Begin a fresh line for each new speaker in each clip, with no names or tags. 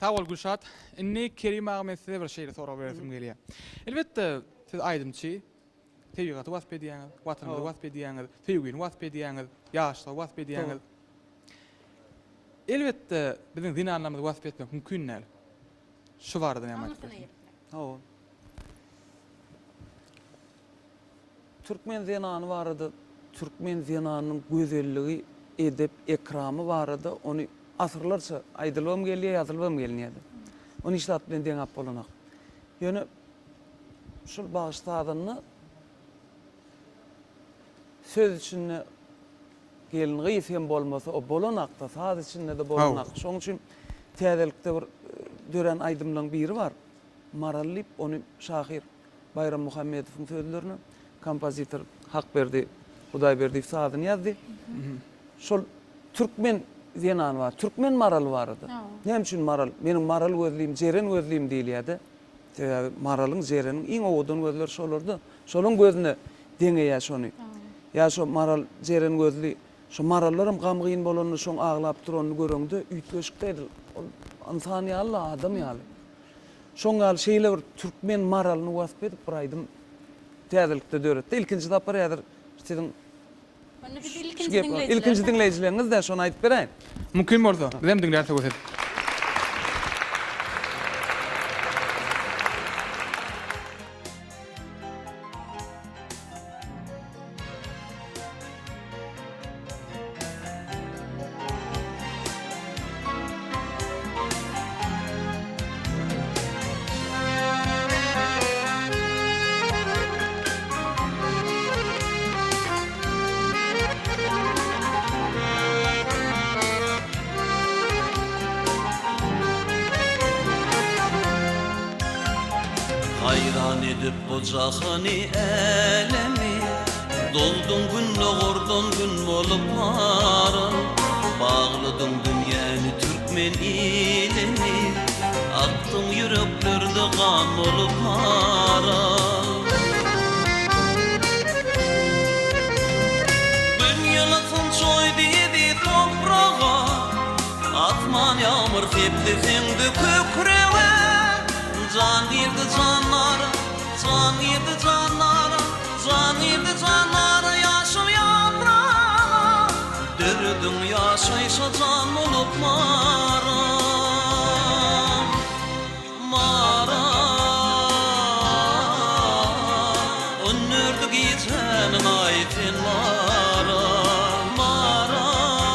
Sağ ol Gülşat. İnne Kerim ağam size bir şeyle sorap berdim gelýär. Elbetde siz aýdymçy, teýigaty wasp edýäňiz, watanymyzy wasp edýäňiz, teýgini wasp edýäňiz, ýaşly wasp edýäňiz. Elbetde bizim zinanlarymyzy wasp etmek mümkin näl. Şu barada näme aýtdyk?
Türkmen zinanı vardı. Türkmen zinanının güzelligi, edep, ekramy vardı. Onu asırlarça aydılbam gelýär, ýazylbam gelýärdi. Onu işlat bilen deňap bolanak. Ýöne şol bagıştadyny söz içinde gelin gysem bolmasa o bolanakda saz içinde de bolanak. Şoň üçin täzelikde bir dören aýdymlaryň biri var. Marallyp onu şahir Bayram Muhammedowyň sözlerini kompozitor Hakberdi, Hudayberdi sazyny ýazdy. Şol Türkmen zinanı var. Türkmen maralı vardı. Näme üçin maral? Meniň maral gözlüğüm, jeren gözlüğüm diýilýärdi. Maralyň jereniň iň owdan gözleri şolardy. Şolun gözüne deňeýär şonu. Ya şo maral jeren gözlü, şo marallarym gamgyn bolany şoň aglap durany göreňde üýtgeşikdi. Insan ýaly, adam ýaly. Şoň gal şeýle bir Türkmen maralyny wasp edip bir aýdym täzelikde döretdi. İlkinji tapar ýadyr sizin ilkinji dinleýijileriniz de şonu aýdyp bereýin.
Mümkin bolsa, bizem dinlerse götür.
Hayran edip bu cahani elemi, doldun günle gordon gün bolup maran. Bağladın dünyani Türkmen ilini, aktın yüreklerde kan olup maran. Dünyalasın çoydu yedi toprağa, atman yağmur hepti sindi kökreve. Can girdi canlara, can girdi canlara, can girdi canlara, yaşım yaprağa. Dördün yaşaysa can olup maram, maram. Önürdü gecenin aytin maram, maram.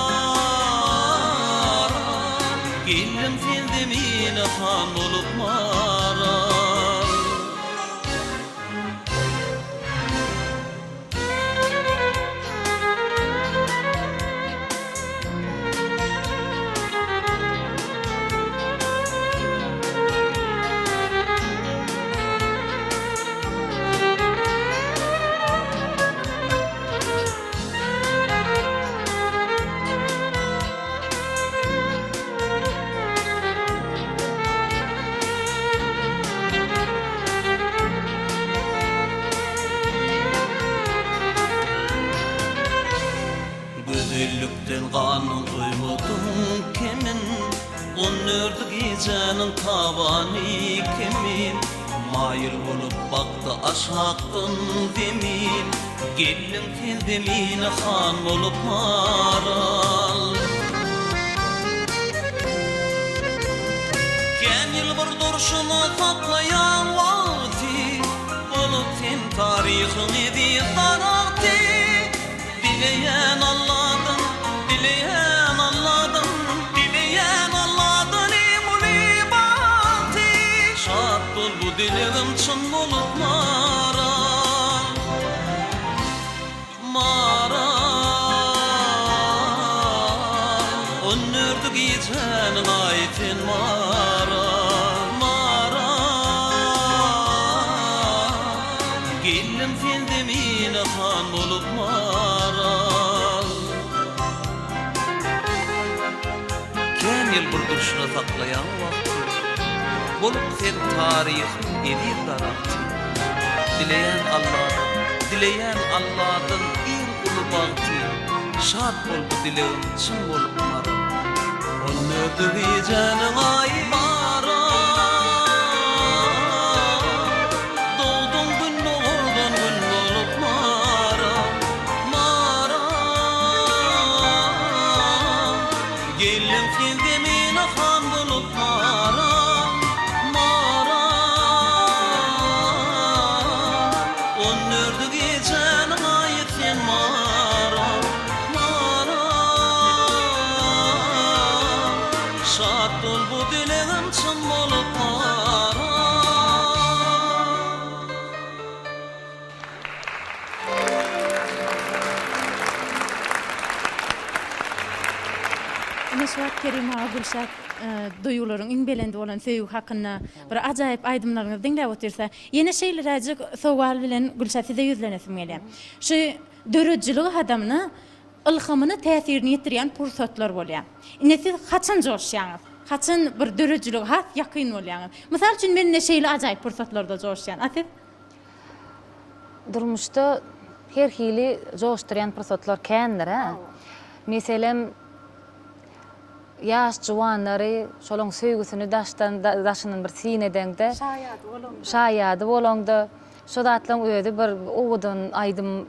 Gelin sildim yine kan olup maram. Güzellükten kanın koymudum kimin, onurdu gecenin tabani kimin. Mayıl olup baktı aşaktın demin, gelin fil demine han olup maral. Ken yıl bir durşunu saklayan vakti, olup sen tarihini bir karakti. Dileyen Allah'dan, dileyen Allah'dan, dileyen Allah'dan imulibati. Şart ol bu dileğim çın olup maral, maral. Önürdü gecenin aytin maral, maral. Gelin fil demine kan olup maral. Ken yıl bir durşuna saklayan vakti, bolup sen tarih edir daraktı. Dileyen Allah'dan, dileyen Allah'dan in ulu bağti. Şart bol bu dileğim çın bolup maral. Onu ödü gecenin ayı Sevdimini han bulup mara Onurdu geçen ayet sen mara Şat ol bu dileğim çın bulup mara
Neşvat Kerim ağa Gülşat duyuların iň belende bolan söýgü hakyna bir ajaýyp aýdymlaryňy diňläp otursa, ýene şeýle rajyk sowal bilen Gülşat size ýüzlenesim gelýär. Şu dörejçilik adamyny ilhamyny täsirini ýetirýän pursatlar bolýar. Ine siz haçan joşýaňyz? Haçan bir dörejçilik has ýakyn bolýaňyz? Mysal üçin men neşeýle ajaýyp pursatlarda joşýan. Asyp
Durmuşda her hili joşduryan pursatlar kändir ha. Meselem yaş juwanlary şolaň söýgüsini daşynyň bir sinedende şaýady bolanda şu zatlaň öýde bir owdan aýdym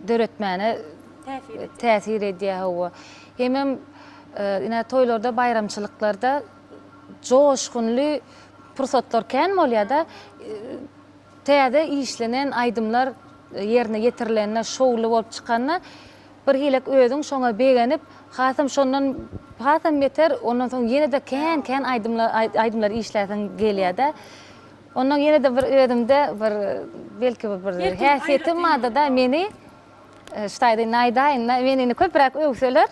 döretmäne täsir edýär o. Hemem ine toýlarda, bayramçylyklarda joşgunly pursatlar kän bolýar-da. Täze işlenen aýdymlar ýerine getirilenine şowly bolup çykanna bir hilek öýdüň şoňa begenip hasam şondan hasam yeter ondan soň ýene de kän aýdymlar işläsen gelýär-de. Ondan ýene de bir öýdümde bir belki bir häsiýetim vardy da meni ştaýdy naýdaýyn meni köprak öýsöler.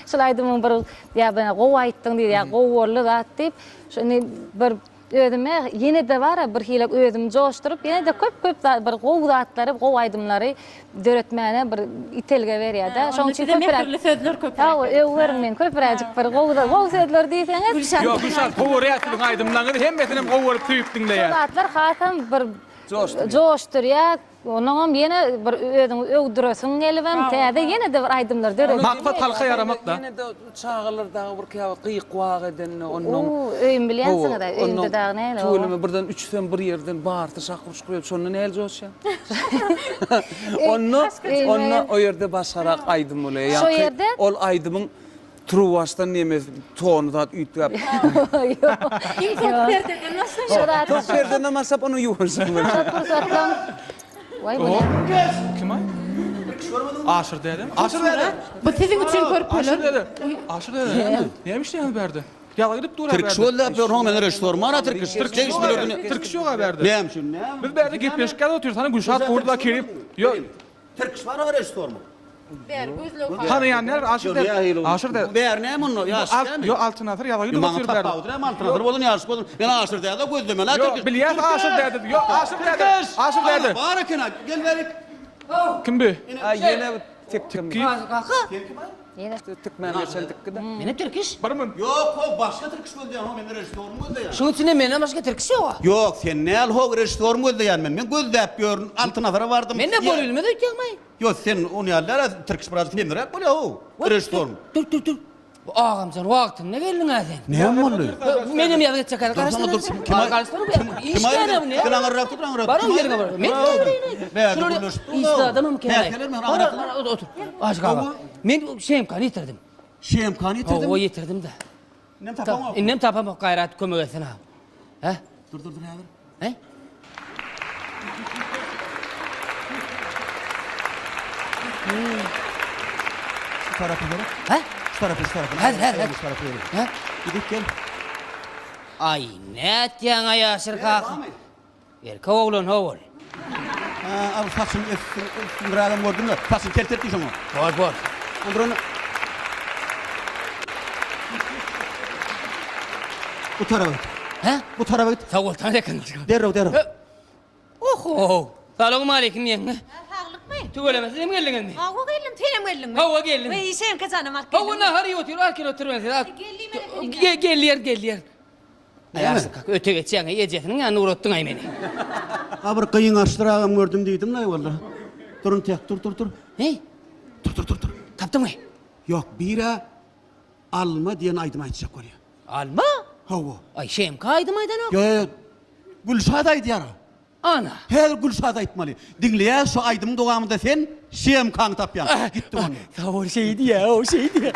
Şol aýdymyň bir ýa-da gowy aýtdyň diýär, gowurlyk at diýip şonu bir öýdüme ýene de bar bir hilek öýdüm joşdurup ýene de köp bir gowy zatlary, gowy aýdymlary döretmäne bir itelge berýär-de. Şoň üçin köprak
sözler köprak.
Ha, öwürmen köpräjik bir gowy sözler diýseňiz.
Ýok, Gülşat, gowy ýatylyň aýdymlaryny hemmesini gowy tüýüp diňleýär.
Zatlar hasam bir joşdurýar. Onuň ýene bir öwdüresin gelibem, täze ýene de bir aýdymlar döretýär.
Maksat halka yaramak da.
Ýene de çağırlardagy bir käwä gyýyk wag eden onuň.
Öýüm bilýänsiň da, öýünde dagy näle?
Tüýlüme birden 3'den bir ýerden barty şakyp şukuryp şonu näle joşýar? Onu o ýerde başarak aýdym bolýar.
Şo ýerde?
Ol aýdymyň truwasdan nemes tonu da üýtgäp. Tok berde namasap onu ýuwarsyn.
Vay bu ne?
Kim ay? Aşır dedim. Aşır dedim.
Bu sizin üçin körp
Aşır
bolar.
dedim. Aşır dedim. Neymiş diýen berdi? Ýala gidip dura berdi.
Türk şöyle yapıyor, hemen restoran. Mara Türk. Türk şey ismi
Türk ýok berdi.
Neyim şun, neyim?
Biz berdi gepleşip otur. Sana Gülşat burada Kerim. Ýok.
Türk var o restoran mı?
Ber gözlük.
Hanaýanlar aşır dedim. Aşır dedim.
Beğer neyim onu? Yaş yani.
Ýok altın atır ýala gidip
Bana
otur
tappa
berdi.
oturayım altına oturup olun yaş koydum. Ben aşır dedi gözlüme la
Ýok,
Türk.
bilýär aşır dedi. Ýok, aşır dedi. Aşır dedi.
Barakına gel verik.
Kim bu?
Ýene tekkim.
Ýene
Tikmen geçen tikkide.
Mene Türkiş.
Barmın.
Yok o başka Türk şöyle diyor. Hemen restoran mı ya?
Şunun içinde mene başka Türkiş yok.
Yok sen ne al ho restoran mı diyen ben göz dep görün altına fara vardım.
Men de bolulma da ýetmey.
Yok sen onu yerlere Türk biraz filmler böyle o restoran.
Dur. Bu ağam sen wagtyň ne geldin sen?
Ne oldu?
Menim ýaly çekar
Sana dur. Kim
İş
ayırdı?
ne bu ne?
Kılan arrak tut arrak.
Barın yerine var. Men
Ben
Şurada
buluştum.
İşte adamım ki.
Gelir mi?
Otur. Aç kaba. Men şeyim kan yitirdim.
Şeyim kan yitirdim.
O yitirdim de.
Ne tapamam.
İnnem tapam gayret kömek etsin ha. He?
Dur abi.
He?
Şu tarafı ver.
He?
Şu tarafı.
Hadi.
Şu tarafı ver.
He?
Gidip gel.
Ay ne etýän aýaşyr kak. Erkek oğlan howul.
Abi saçın üstün adam gördün mü? Saçın kertet diýişim o.
Bol.
Andronu. Bu tarafa git.
He?
Bu tarafa git.
Sağol tanıkın.
Derrov.
Oho. Salamu aleyküm yenge.
Sağlıkmy?
Tügelemez dem geldin mi?
Hawa geldim, tenem geldim.
Hawa geldim.
Ve işem kazanım ak.
Hawa nahar otur, arkin oturmayın. Gelýär. Aýaşyr kak öte geçýän ejesiniň ýanyna uratdyň ay meni.
Ha bir kıyın açtırağım gördüm dedim la valla. Durun tek dur.
He?
Dur.
Tapdyňmy?
Yok bira alma diyen aydım aytacak oraya.
Alma?
Hava.
Ay şeyim kaydım aydan ok.
Yo. Gülşadaydı yara.
Ana.
Her Gülşada aytmalı. Dinleyen şu aydımın doğamında sen şeyim kan tapyan. Gitti onu.
Sağ ol şeydi ya, o şeydi ya.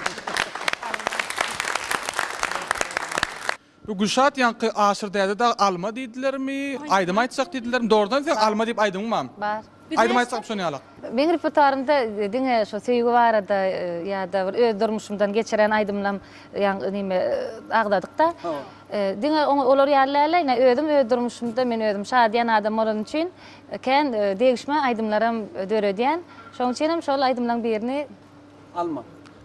Bu Gülşat yankı aşırda da alma diýdilermi? Aýdym aýtsak diýdilermi? Doğrudan sen alma diýip aýdymam.
Bar.
Aýdym aýtsak şonu ýalak.
Men repertuarymda diňe şu söýgü barada ýa-da bir öz durmuşymdan geçiren aýdymlam ýa nime agdadyk da. Diňe olar ýallaýla özüm öz durmuşymda men özüm şadyan adam bolan üçin kän degişme aýdymlarym döredýän. Şoň üçin hem şol aýdymlaryň birini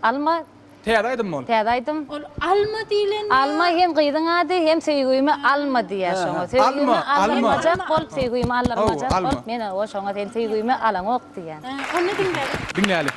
alma
Täze aýdym ol.
täze aýdym.
Ol alma diýlen.
Alma hem gyýdyň ady hem söýgümi alma diýär şoňa. Söýgümi almajak bol, söýgümi almajak bol. Men o şoňa sen söýgümi alaň ok diýän.
Onu dinledim.
Dinleýäli.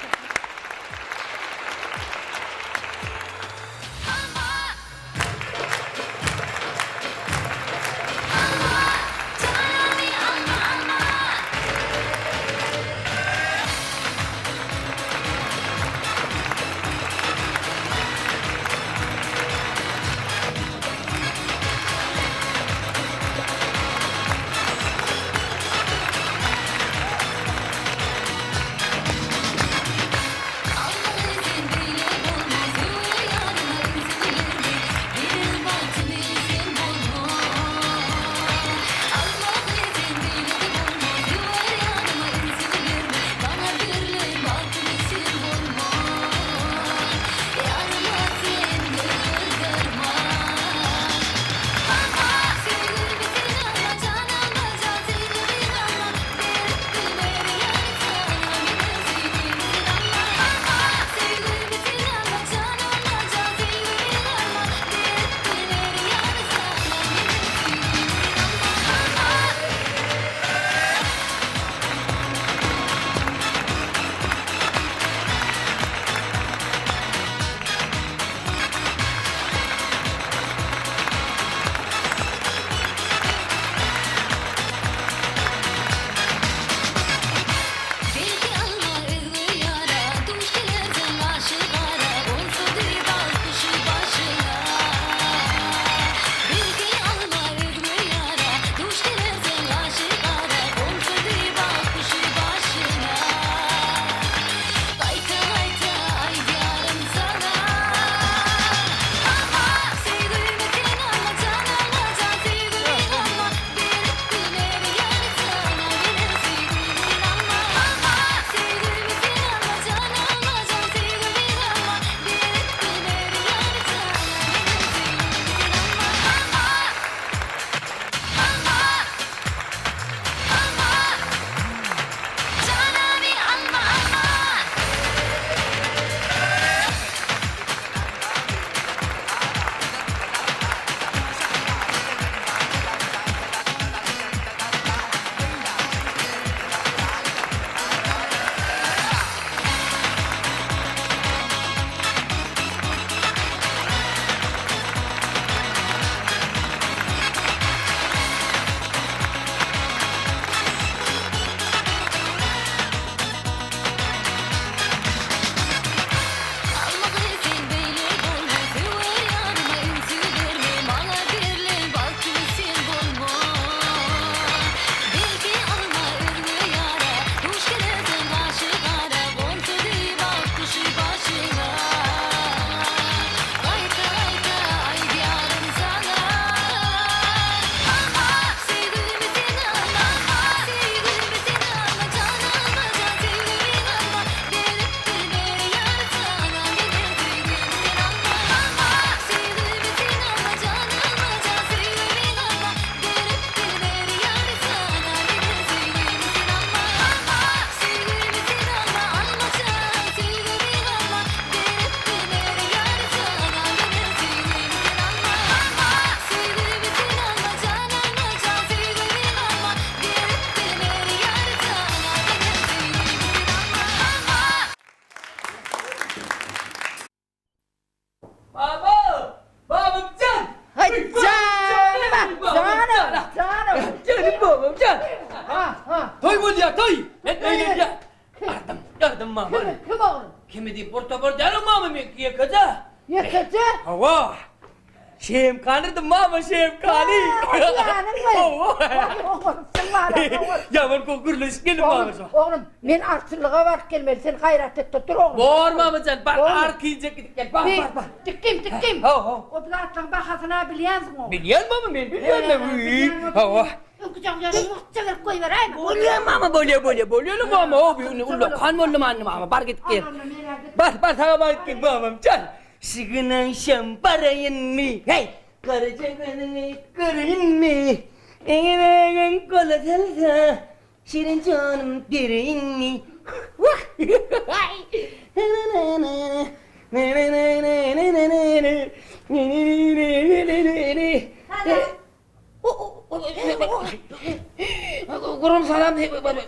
Kimi di portobor dalo mama mi kia kaza.
Ya kaza?
Hawa. Şem kanırdım mama şem kani. Yaman kokurluş gelin mama.
Oğlum, men artçılığa var gelmeli, sen gayret et tutur oğlum.
Bor mama can, bak arkayınca gel, bak.
Tikkim.
Ho.
O bilatın bakasına biliyorsun o.
Biliyor mama ben, biliyor mama. Ho.
Ökücek yarı muhtemel koy vereyim.
Bolya mama, bolya mama. O bir ulo kan bollu anne mama, bar git gel. Bar sana bar git mamam can. Sigınan şamparayın mi? Hey! Karacakanını kırın mı? Eğen kola salsa, şirin canım derin mi? Kurum salam.
Meme, bana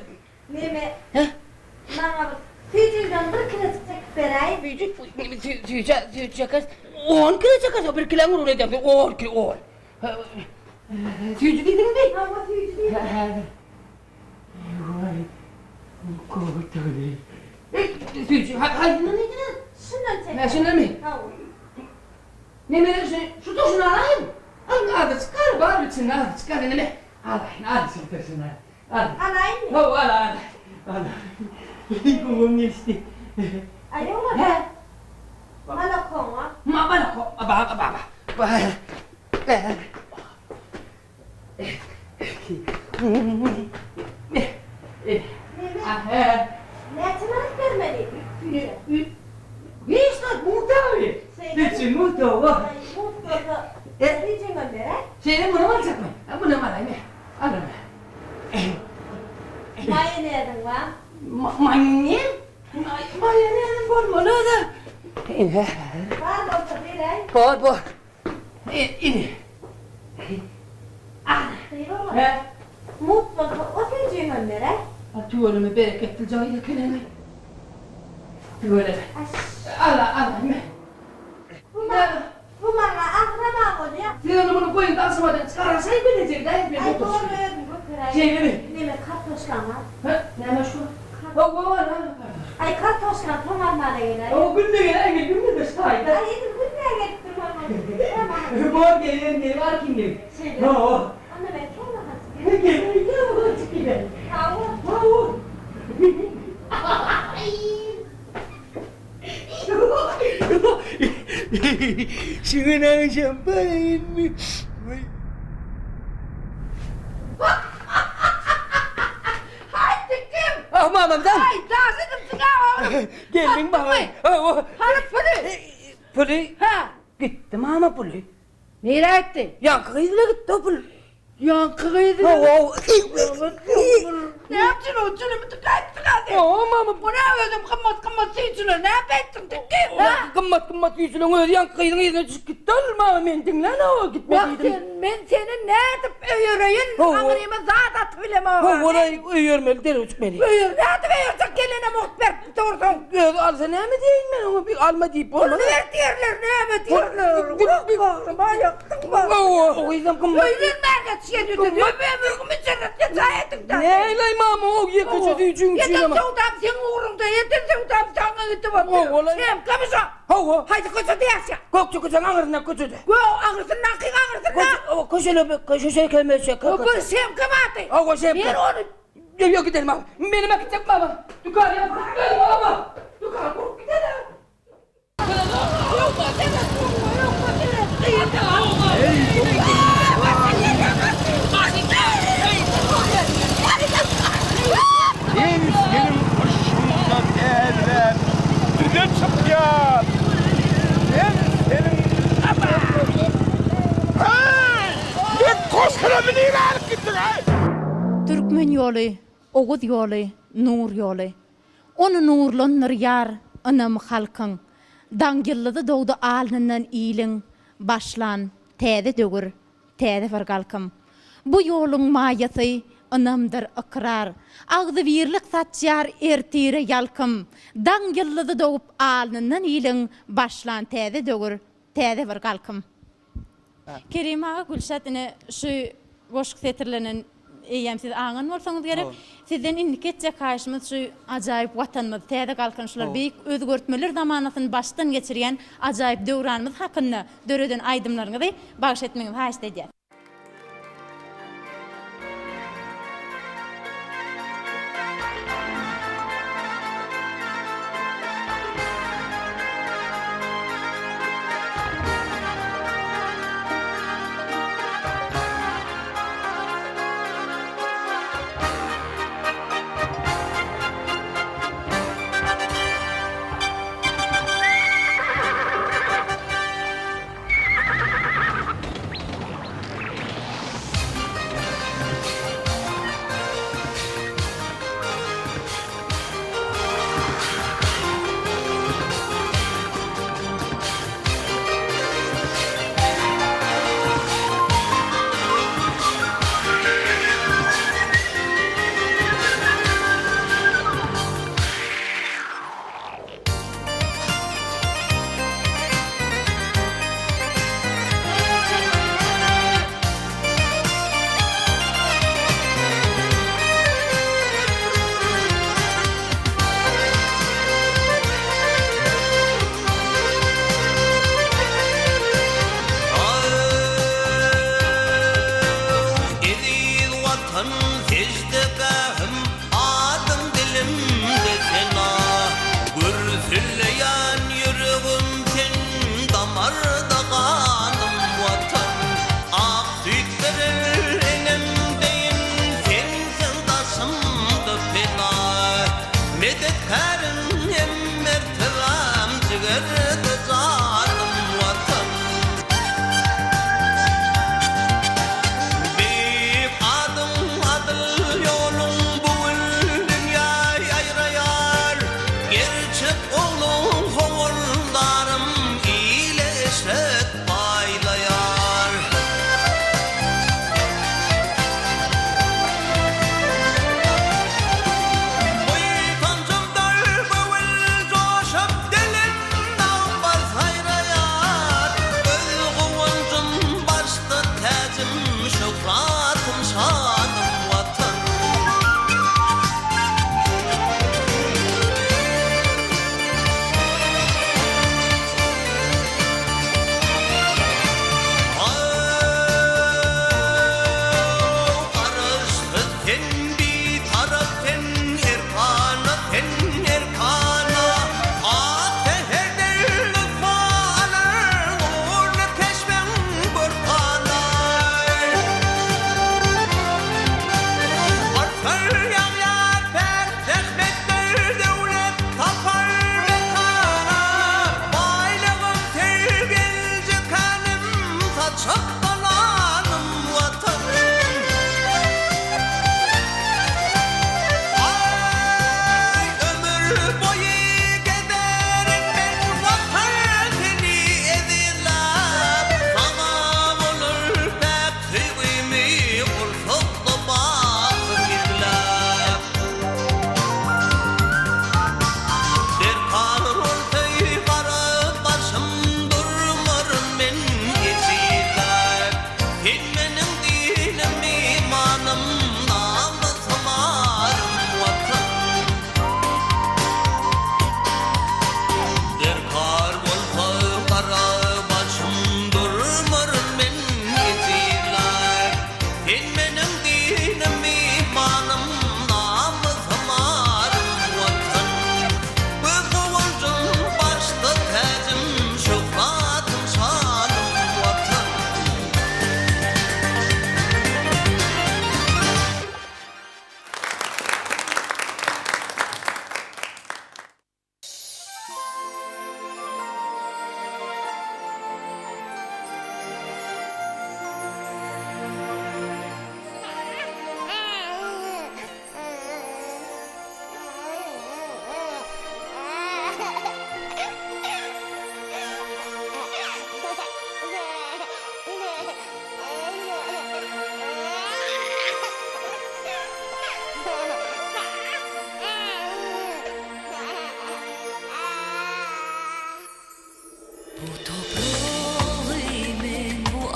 Tüycüğünden bir kilo çiçek vereyim.
Tüyecek kız. 10 kilo çakası bir kilo vurur edem. 10 kilo. Tüycü dedin mi?
Ama tüycü değil.
Vay. Korkutuli. Tüycü haydi ne dedin?
Şundan çek.
Ne şundan mı? Ne merak şu toşunu alayım. Al çıkar bari için al çıkar ne mi? Al çıkarsın al.
Alayım mı?
Al. Kumum geçti.
Ay oğlum be. Bana koma.
Bana ko. Baba.
Ne çınarak vermeli?
İşte muhtavi. Geçin muhtavi.
Mutlaka. Tüycüğünden vereyim.
Şeyden bunu mu alacak mı? Bunu mu alayım? Alın.
Maya nereden var?
Manyen? Manyen olmalı da.
Var da olsa vereyim.
Bor. İni.
Değil oğlum. Mutlaka o tüycüğünden vereyim.
Tuvalimi bereketli cayda kenemi. Böyle. Allah.
Bu bana akraba oluyor.
Sen bunu koyun dansımadan çıkarırsan bilecek.
Ay doğru bu kırayım.
Şey mi?
Neme kartoşkan var.
Ne şu?
Ay kartoşkan tomarmana gelir.
O günde gel, günde de sayda.
Ay yedim bu ne getirmem.
Bor gelin var kim gelin?
Şeyde.
No.
Anne ben sonra
Gel bu çıkıyor.
Tavuk.
Şuna şampanayın mı?
Haydi kim?
Ah mamamdan.
Ay lazım sıra oğlum.
Geldin baba.
Hanım pırı.
Puli.
Ha.
Gitti mama puli.
Nereye gitti?
Yankıyla gitti o puli.
Yankıydı.
Ne
yaptın o çölümü tıkayıp tıkadı?
mama
Bu ne ödüm kımmat sıyıcını ne yapettin tıkayım ha?
Kımmat yüzüne öyle yankıyla yüzüne gitti mama men dinle ne o
Bak
gitmediydim.
ben seni ne edip övüyorayım? Amrime zat at bile mi
Ha
var?
orayı uyuyorum deri uçmeli.
Buyur ne adı veriyorsun geline muhber dursun.
Al sen ne mi diyeyim ben onu bir alma deyip
Bunu
olmadı.
ver diyorlar ne mi diyorlar? Bağrıma yaktın bak.
O yüzden kımmat.
Öylün merket şey diyorsun. Ömürümü cennet yatayetim da.
Ne eyleyim ama o yakıcı diyeceğim
Yeter
ama.
sevdam senin uğrunda yeter sevdam sana gitti bak. Hem kapışa.
Hava.
Haydi koşu diyasya.
Kokçu kızın ağrına koçudu.
Go ağrısın nakik ağrısın.
Koşu kelimesi.
O bu sem kamatı.
O şey.
Ben onu
Yok gidelim abi. Benim gidecek baba. Yukarıya gidelim baba. Yukarı kork gidelim.
Benim başımdan eller Düne çık ya Senin Ben koşkara minire alıp gittin
Türkmen yolu, Oğuz yolu, Nur yolu. Onu nurlanır yar, anam halkın. Dangılladı doğdu alnından iyilin, başlan, täze dögür, täze vargalkım. Bu yolun mayası, anamdır akrar. Ağzı birlik saçyar ertire yalkım. Dangılladı doğup alnından iyilin, başlan, täze dögür, täze vargalkım. Kerim ağa Gülşat şu boşluk setirlenen eýem siz aňan bolsaňyz gerek. Sizden indiketçe karşımız şu ajaýyp watanymyz, täze kalkan şular beýik özgörtmeler zamanasyny başdan geçirýän ajaýyp döwranymyz hakynda döreden aýdymlaryňyzy bagyş etmeňizi haýyş edýär.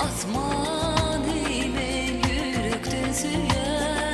Asman eğmen yürekten süyer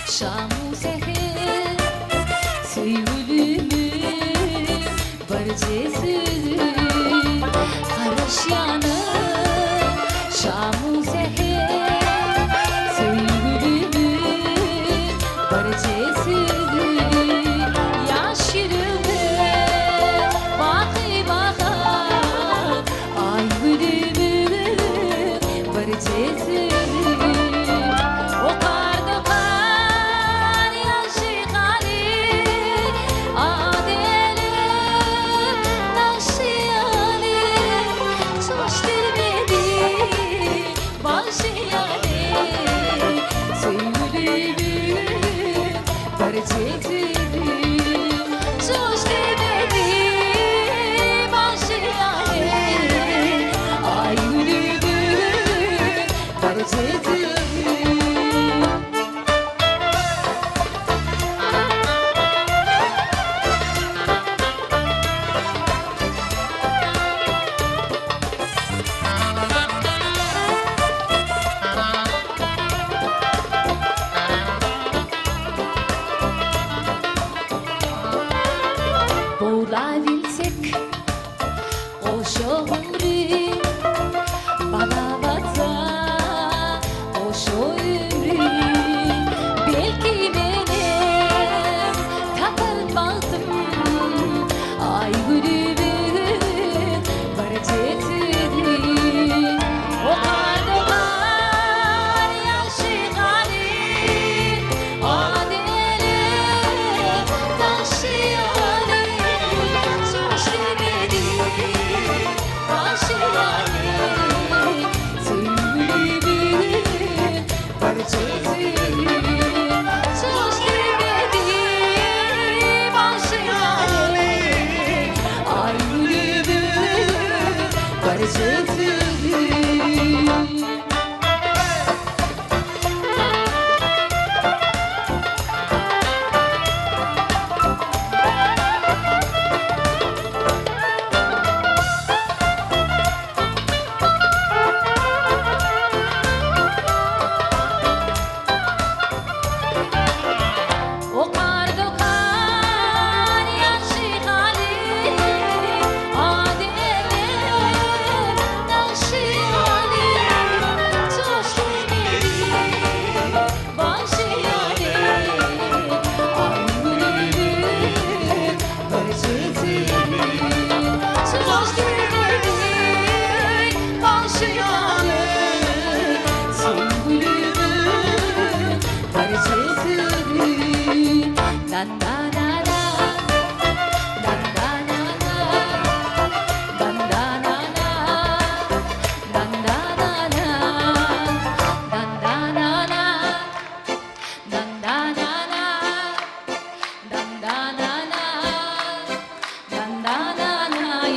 şamu seher Söýgülümü barjesi Karaş yanım şamu seher Söýgülümü barjesi Yaş yürüme bakı bakar Ay gülümü barjesi Boğulabilsek o şömrü bana batsa o şömrü belki benim takılmazdım ay gülümün barcetini o kardolar yaşı halim adele taşıyan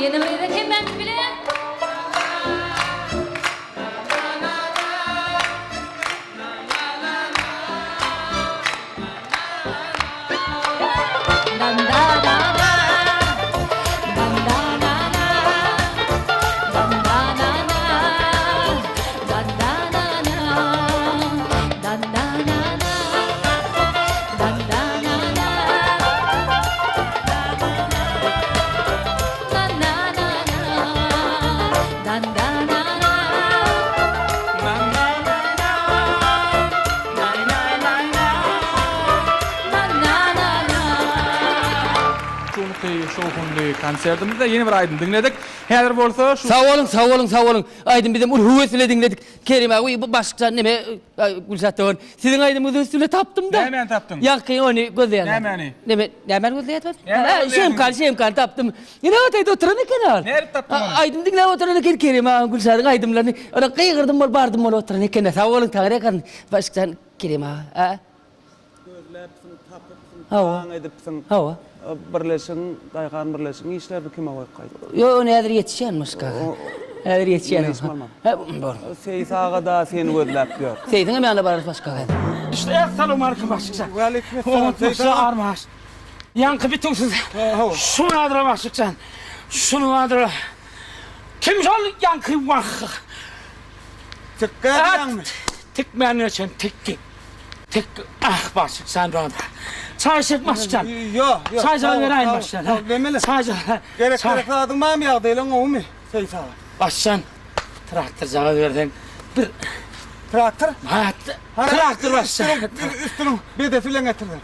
Yeni böyle kim ben bile
konsertimizde yeni bir aydın dinledik. Häzir bolsa şu
Sağ olun. Aydın bizim ulhu üstüne dinledik. Kerim abi başka neme Gülşat'ın. Sizin aydınımızı üstüne taptım da.
Hemen taptın.
Yankı onu gözleyen. Hemen gözleyen. Şemkan taptım. Yine otayda oturan iken al.
Nerede taptın onu?
Aydın dinle oturan iken Kerim abi Gülşat'ın aydınlarını. Ona kıyırdım bol bardım bol oturan iken. Sağ olun tağır kan. Başka Kerim abi.
Gözläpsin, tapypsın,
Hawa.
taň edipsin.
Hawa.
Birleşin, daýgan birleşin işleri kime goýgaýdy?
Yo nädir yetişýänmiş ka. Nädir yetişýän. Seyit
ağa da seni gözläp gör.
Seyit'in ýanynda barar başka.
İşte assalamu aleyküm başlıkça.
Ve aleykümselam.
Seyit armaş. Yankı bitungsiz. Şunu adıra başlıkça. Şunu adıra. Kim şol yankı vah.
Tıkkı
Tikmeyen için tikki. Tek başık sen bana. Çay çekmezsen.
Yok, yok.
Çay canı vereyim baştan.
Demeli.
Çay canı.
Gerek adım var mı ya? Değil o mu? Şey sağ ol.
Baştan. Traktör canı verdin. Bir
Traktör.
traktör baştan.
Üstünü bir de filan getirdin.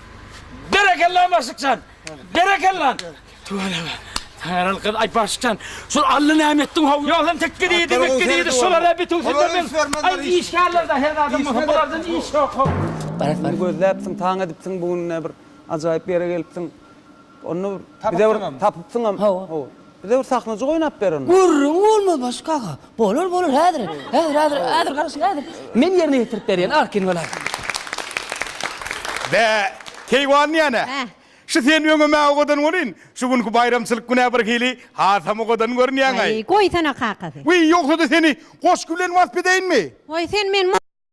Berekellan başıksan. Berekellan. Tuvale bak. Herhal kız ay başkan. Şu Allah nimettin hav. Ya lan tek gidiydi. Şolara bir tuzun ben. Ay işgarlar da her adam bunlardan iş yok.
Beni gözlepsin, taň edipsin bugün bir ajaýyp bir yere gelipsin. Onu bir de tapypsyň am. Ho. Bir de bir sahnacı oynap ber onu.
Gurrun olma başka. Bolur hadir. Hadir karşı hadir. Men yerine getirip berýän arkin bolar.
Be, keywan yani. Şu sen öňüme ogadan gorin. Şu günki bayramçylyk güne bir hili hatam ogadan görnýän ay.
Koy sana kakasy.
Wy ýoksa da seni goş gülen wasp edeýinmi?
Oy sen men